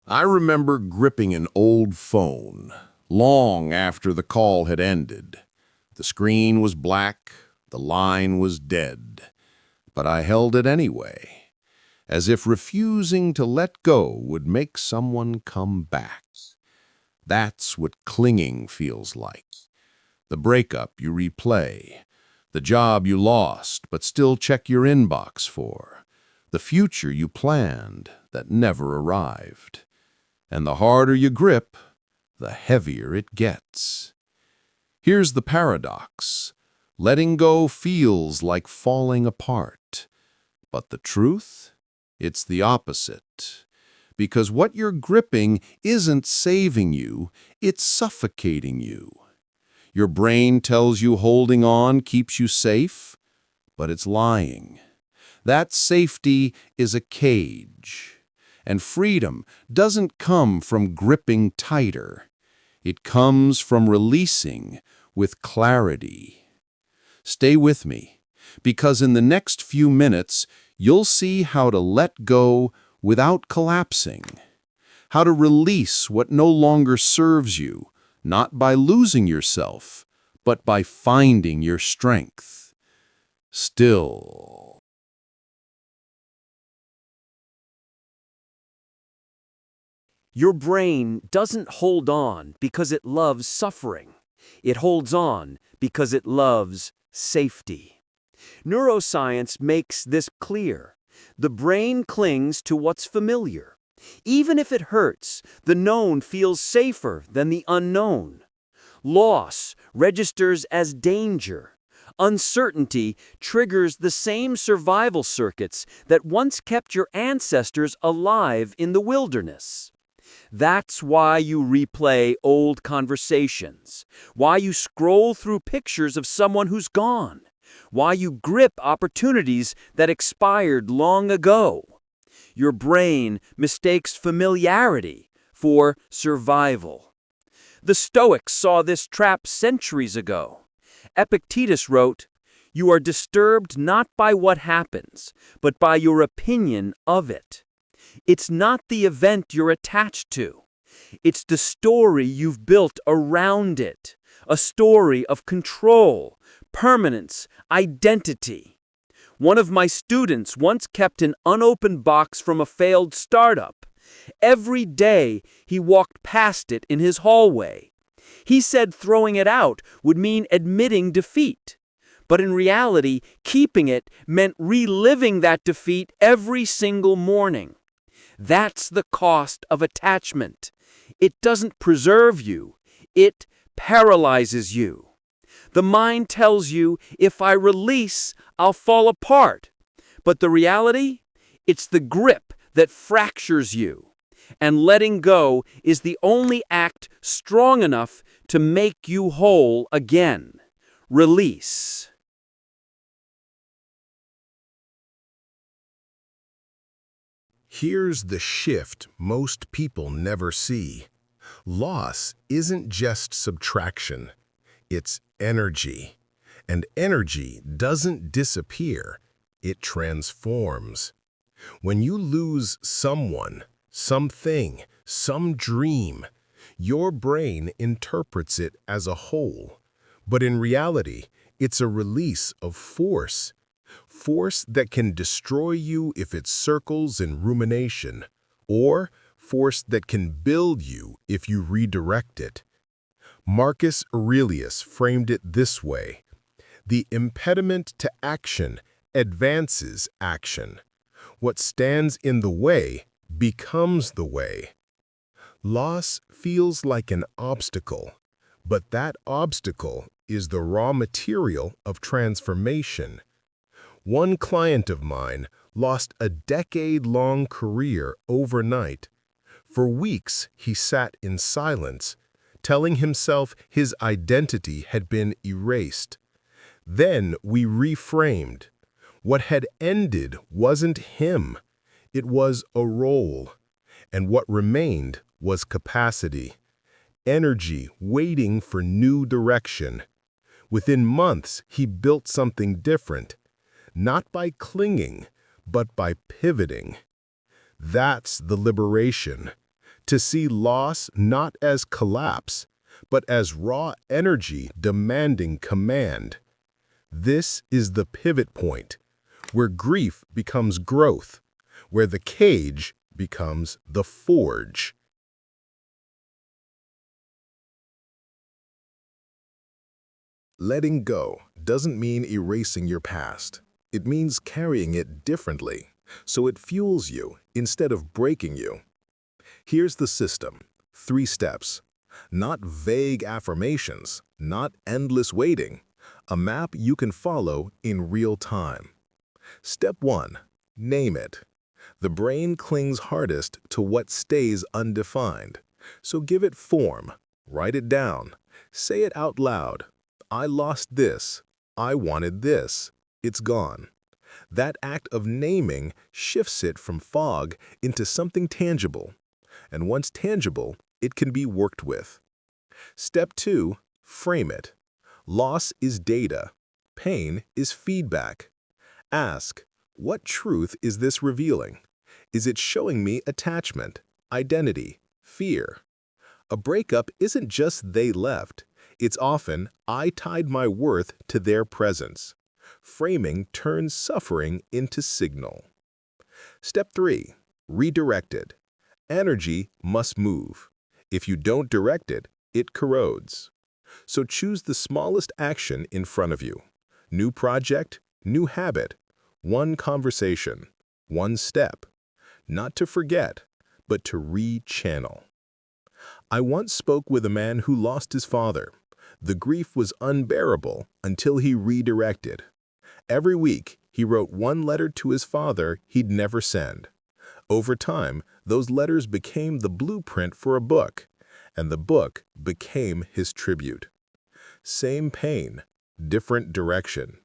I remember gripping an old phone long after the call had ended. The screen was black, the line was dead, but I held it anyway, as if refusing to let go would make someone come back. That's what clinging feels like. The breakup you replay, the job you lost but still check your inbox for, the future you planned that never arrived. And the harder you grip, the heavier it gets. Here's the paradox. Letting go feels like falling apart. But the truth? It's the opposite. Because what you're gripping isn't saving you, it's suffocating you. Your brain tells you holding on keeps you safe, but it's lying. That safety is a cage. And freedom doesn't come from gripping tighter. It comes from releasing with clarity. Stay with me, because in the next few minutes, you'll see how to let go without collapsing, how to release what no longer serves you, not by losing yourself, but by finding your strength. Still. Your brain doesn't hold on because it loves suffering. It holds on because it loves safety. Neuroscience makes this clear. The brain clings to what's familiar. Even if it hurts, the known feels safer than the unknown. Loss registers as danger. Uncertainty triggers the same survival circuits that once kept your ancestors alive in the wilderness. That's why you replay old conversations, why you scroll through pictures of someone who's gone, why you grip opportunities that expired long ago. Your brain mistakes familiarity for survival. The Stoics saw this trap centuries ago. Epictetus wrote, "You are disturbed not by what happens, but by your opinion of it." It's not the event you're attached to. It's the story you've built around it. A story of control, permanence, identity. One of my students once kept an unopened box from a failed startup. Every day he walked past it in his hallway. He said throwing it out would mean admitting defeat. But in reality, keeping it meant reliving that defeat every single morning. That's the cost of attachment. It doesn't preserve you. It paralyzes you. The mind tells you, if I release, I'll fall apart. But the reality? It's the grip that fractures you. And letting go is the only act strong enough to make you whole again. Release. Here's the shift most people never see. Loss isn't just subtraction, it's energy. And energy doesn't disappear, it transforms. When you lose someone, something, some dream, your brain interprets it as a whole. But in reality, it's a release of force. Force that can destroy you if it circles in rumination, or force that can build you if you redirect it. Marcus Aurelius framed it this way: the impediment to action advances action. What stands in the way becomes the way. Loss feels like an obstacle, but that obstacle is the raw material of transformation. One client of mine lost a decade-long career overnight. For weeks, he sat in silence, telling himself his identity had been erased. Then we reframed. What had ended wasn't him. It was a role. And what remained was capacity, energy waiting for new direction. Within months, he built something different. Not by clinging, but by pivoting. That's the liberation. to see loss not as collapse, but as raw energy demanding command. This is the pivot point, where grief becomes growth, where the cage becomes the forge. Letting go doesn't mean erasing your past. It means carrying it differently, so it fuels you instead of breaking you. Here's the system. 3 steps. Not vague affirmations, not endless waiting. A map you can follow in real time. Step 1. Name it. The brain clings hardest to what stays undefined. So give it form. Write it down. Say it out loud. I lost this. I wanted this. It's gone. That act of naming shifts it from fog into something tangible. And once tangible, it can be worked with. Step 2. Frame it. Loss is data. Pain is feedback. Ask, what truth is this revealing? Is it showing me attachment, identity, fear? A breakup isn't just they left. It's often, I tied my worth to their presence. Framing turns suffering into signal. Step 3. Redirect it. Energy must move. If you don't direct it, it corrodes. So choose the smallest action in front of you. New project, new habit, one conversation, one step. Not to forget, but to re-channel. I once spoke with a man who lost his father. The grief was unbearable until he redirected. Every week, he wrote one letter to his father he'd never send. Over time, those letters became the blueprint for a book, and the book became his tribute. Same pain, different direction.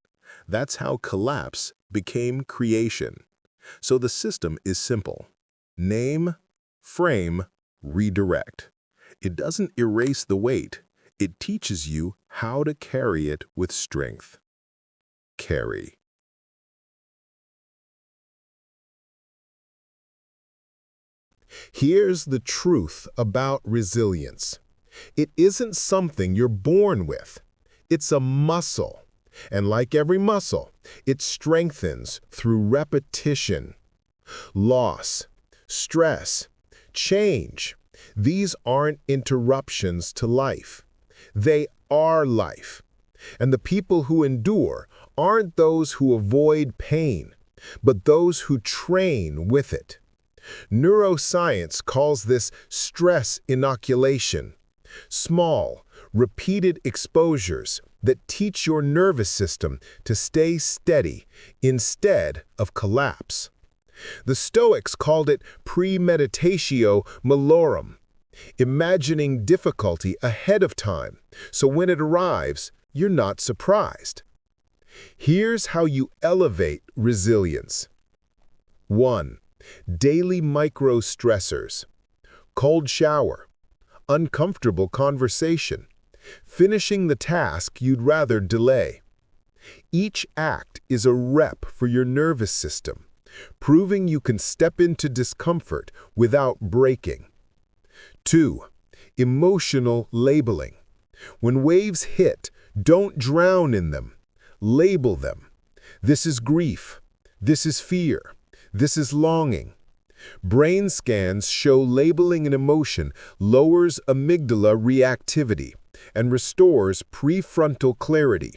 That's how collapse became creation. So the system is simple. Name, frame, redirect. It doesn't erase the weight. It teaches you how to carry it with strength. Carry. Here's the truth about resilience. It isn't something you're born with. It's a muscle. And like every muscle, it strengthens through repetition. Loss, stress, change. These aren't interruptions to life. They are life. And the people who endure aren't those who avoid pain, but those who train with it. Neuroscience calls this stress inoculation. Small, repeated exposures that teach your nervous system to stay steady instead of collapse. The Stoics called it premeditatio malorum, imagining difficulty ahead of time, so when it arrives, you're not surprised. Here's how you elevate resilience. 1. Daily micro-stressors. Cold shower. Uncomfortable conversation. Finishing the task you'd rather delay. Each act is a rep for your nervous system, proving you can step into discomfort without breaking. 2. Emotional labeling. When waves hit, don't drown in them. Label them. This is grief. This is fear. This is longing. Brain scans show labeling an emotion lowers amygdala reactivity and restores prefrontal clarity.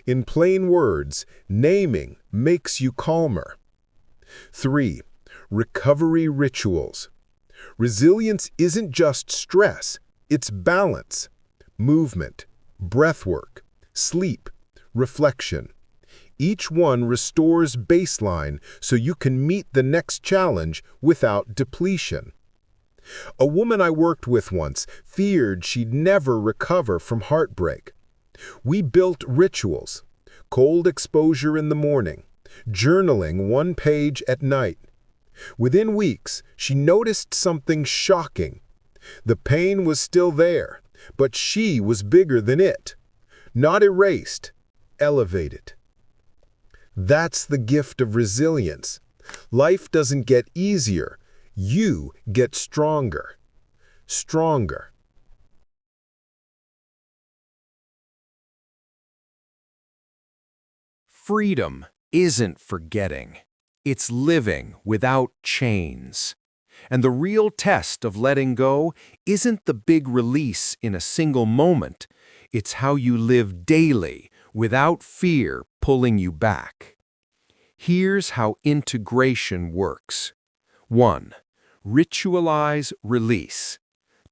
In plain words, naming makes you calmer. 3. Recovery rituals. Resilience isn't just stress, it's balance. Movement, breathwork, sleep, reflection. Each one restores baseline so you can meet the next challenge without depletion. A woman I worked with once feared she'd never recover from heartbreak. We built rituals: cold exposure in the morning, journaling 1 page at night. Within weeks, she noticed something shocking. The pain was still there, but she was bigger than it. Not erased, elevated. That's the gift of resilience. Life doesn't get easier. You get stronger. stronger. Freedom isn't forgetting. It's living without chains. And the real test of letting go isn't the big release in a single moment. It's how you live daily without fear pulling you back. Here's how integration works. 1. Ritualize release.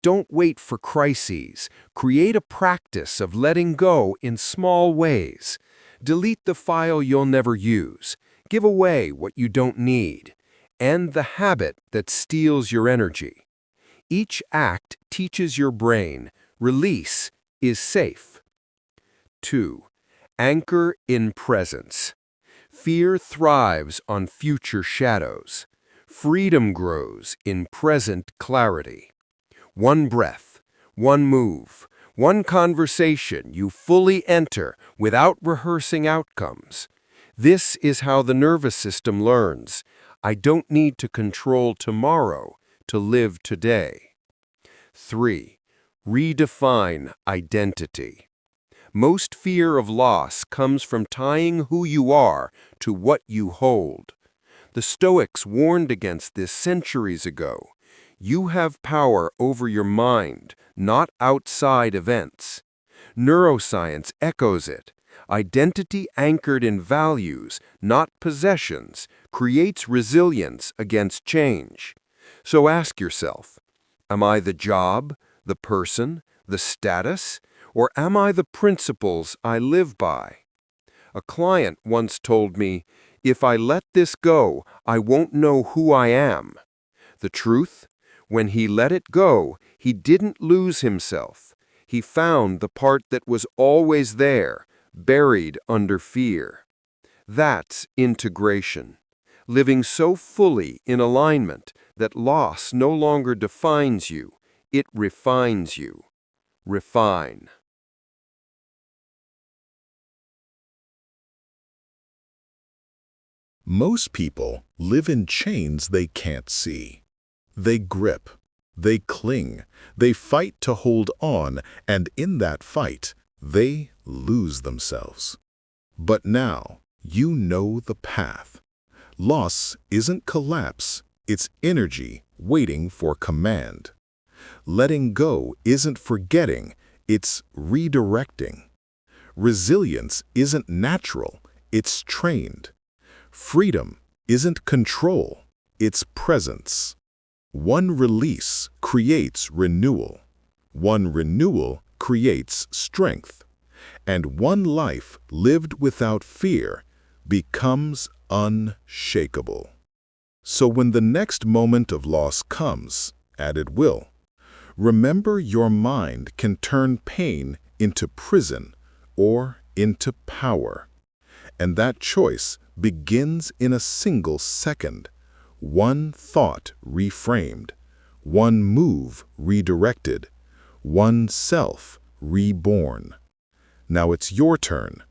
Don't wait for crises. Create a practice of letting go in small ways. Delete the file you'll never use. Give away what you don't need. End the habit that steals your energy. Each act teaches your brain release is safe. 2. Anchor in presence. Fear thrives on future shadows. Freedom grows in present clarity. One breath, one move, one conversation you fully enter without rehearsing outcomes. This is how the nervous system learns. I don't need to control tomorrow to live today. 3. Redefine identity. Most fear of loss comes from tying who you are to what you hold. The Stoics warned against this centuries ago. You have power over your mind, not outside events. Neuroscience echoes it. Identity anchored in values, not possessions, creates resilience against change. So ask yourself, am I the job, the person, the status, or am I the principles I live by? A client once told me, if I let this go, I won't know who I am. The truth? When he let it go, he didn't lose himself. He found the part that was always there, buried under fear. That's integration. Living so fully in alignment that loss no longer defines you, it refines you. Refine. Most people live in chains they can't see. They grip, they cling, they fight to hold on, and in that fight, they lose themselves. But now, you know the path. Loss isn't collapse, it's energy waiting for command. Letting go isn't forgetting, it's redirecting. Resilience isn't natural, it's trained. Freedom isn't control, it's presence. One release creates renewal. One renewal creates strength. And one life lived without fear becomes unshakable. So when the next moment of loss comes, and it will, remember your mind can turn pain into prison or into power. And that choice begins in a single second. One thought reframed, one move redirected, one self reborn. Now it's your turn.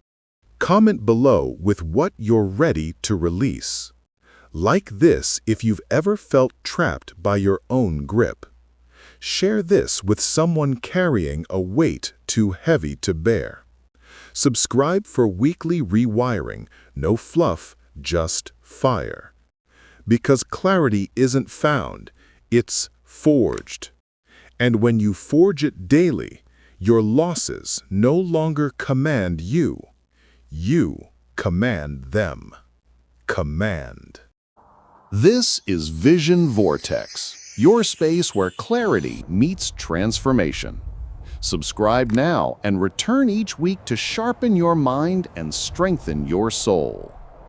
Comment below with what you're ready to release. Like this if you've ever felt trapped by your own grip. Share this with someone carrying a weight too heavy to bear. Subscribe for weekly rewiring, no fluff, just fire. Because clarity isn't found, it's forged. And when you forge it daily, your losses no longer command you. You command them. Command. This is Vision Vortex, your space where clarity meets transformation. Subscribe now and return each week to sharpen your mind and strengthen your soul.